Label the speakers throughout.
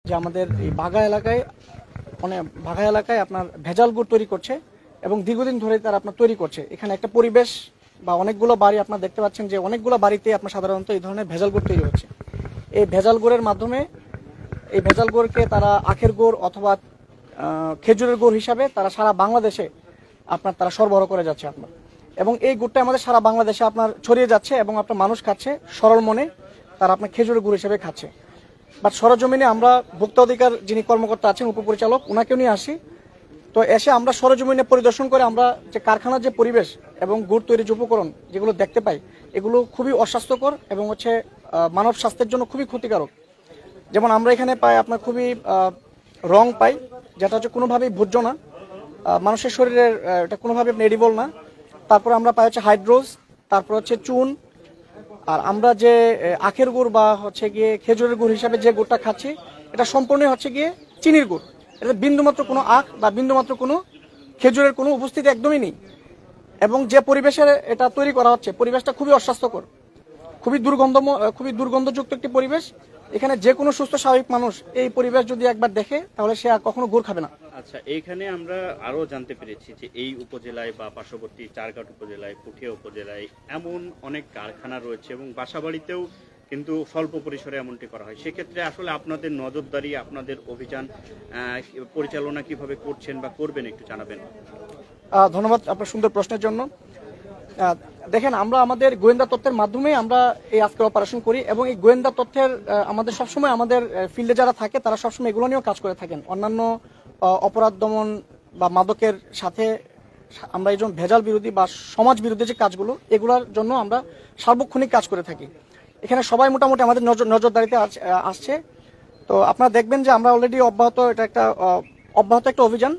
Speaker 1: যে আমাদের এই বাঘা এলাকায় আপনার ভেজাল গুড় তৈরি করছে এবং দীর্ঘদিন ধরে তারা আপনার তৈরি করছে। এখানে একটা পরিবেশ বা অনেকগুলো বাড়ি আপনার দেখতে পাচ্ছেন যে অনেকগুলো বাড়িতে আপনার সাধারণত এই ধরনের ভেজাল গুড় তৈরি হচ্ছে। এই ভেজাল গুড়ের মাধ্যমে এই ভেজাল গুড়কে তারা আখের গুড় অথবা খেজুরের গুড় হিসাবে তারা সারা বাংলাদেশে তারা সরবরাহ করে যাচ্ছে আপনার, এবং এই গুড়টা আমাদের সারা বাংলাদেশে আপনার ছড়িয়ে যাচ্ছে এবং আপনার মানুষ খাচ্ছে সরল মনে, তারা আপনার খেজুরের গুড় হিসেবে খাচ্ছে। বাট সরজমিনে আমরা ভোক্তা অধিকার যিনি কর্মকর্তা আছেন উপপরিচালক ওনাকেও নিয়ে আসি, তো এসে আমরা সরজমিনে পরিদর্শন করে আমরা যে কারখানার যে পরিবেশ এবং গুড় তৈরির যে উপকরণ যেগুলো দেখতে পাই এগুলো খুবই অস্বাস্থ্যকর এবং মানব স্বাস্থ্যের জন্য খুবই ক্ষতিকারক। যেমন আমরা এখানে পাই আপনার খুবই রং পাই, যেটা কোনোভাবেই ভোজ্য না, মানুষের শরীরের এটা কোনোভাবে এডিবল না। তারপর আমরা পাই হাইড্রোজ, তারপর চুন, আর আমরা যে আখের গুড় বা গিয়ে খেজুরের গুড় হিসাবে যে গুড়টা খাচ্ছি এটা সম্পূর্ণ গিয়ে চিনির গুড়। এটা বিন্দুমাত্র কোনো আখ বা বিন্দুমাত্র কোনো খেজুরের কোনো উপস্থিতি একদমই নেই, এবং যে পরিবেশে এটা তৈরি করা হচ্ছে পরিবেশটা খুবই অস্বাস্থ্যকর, খুবই দুর্গন্ধযুক্ত একটি পরিবেশ। এখানে যে কোনো সুস্থ স্বাভাবিক মানুষ এই পরিবেশ যদি একবার দেখে তাহলে সে আর কখনো গুড় খাবে না।
Speaker 2: আচ্ছা, এইখানে আমরা আরো জানতে পেরেছি যে এই উপজেলায় বা পার্শ্ববর্তী চারঘাট উপজেলায়, পুঠিয়া উপজেলায় এমন অনেক কারখানা রয়েছে এবং বাসাবাড়িতেও কিন্তু স্বল্প পরিসরে এমনটি করা হয়। সেক্ষেত্রে আসলে আপনাদের নজরদারি, আপনাদের অভিযান পরিচালনা কিভাবে করছেন বা করবেন একটু জানাবেন।
Speaker 1: ধন্যবাদ আপনার সুন্দর প্রশ্নের জন্য। দেখেন, আমরা আমাদের গোয়েন্দা তথ্যের মাধ্যমে আমরা এই আজকের অপারেশন করি, এবং এই গোয়েন্দা তথ্যের আমাদের সবসময় আমাদের ফিল্ডে যারা থাকে তারা সবসময় এগুলো নিয়েও কাজ করে থাকেন। অন্যান্য অপরাধ দমন বা মাদকের সাথে আমরা এই জন্য ভেজাল বিরোধী বা সমাজ বিরোধী যে কাজগুলো এগুলোর জন্য আমরা সার্বক্ষণিক কাজ করে থাকি। এখানে সবাই মোটামুটি আমাদের নজরদারিতে আসছে। তো আপনারা দেখবেন যে আমরা অলরেডি এটা একটা অব্যাহত একটা অভিযান,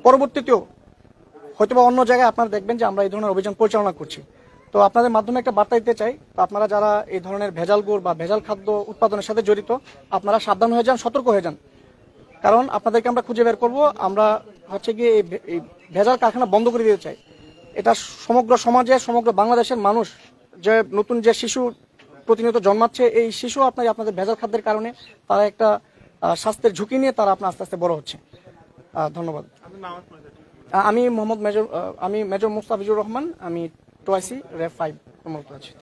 Speaker 1: পরবর্তীতেও হয়তোবা অন্য জায়গায় আপনারা দেখবেন যে আমরা এই ধরনের অভিযান পরিচালনা করছি। তো আপনাদের মাধ্যমে একটা বার্তা দিতে চাই, তো আপনারা যারা এই ধরনের ভেজাল গুড় বা ভেজাল খাদ্য উৎপাদনের সাথে জড়িত আপনারা সাবধান হয়ে যান, সতর্ক হয়ে যান, কারণ আপনাদেরকে আমরা খুঁজে বের করব। আমরা গিয়ে এই ভেজাল কারখানা বন্ধ করে দিতে চাই। এটা সমগ্র সমাজে, সমগ্র বাংলাদেশের মানুষ, যে নতুন যে শিশু প্রতিনিয়ত জন্মাচ্ছে, এই শিশু আপনাদের ভেজাল খাদ্যের কারণে তারা একটা স্বাস্থ্যের ঝুঁকি নিয়ে তারা আস্তে আস্তে বড় হচ্ছে। ধন্যবাদ। আমি মেজর মুস্তাফিজুর রহমান, আমি 82 রেফ 5 কর্মরত আছি।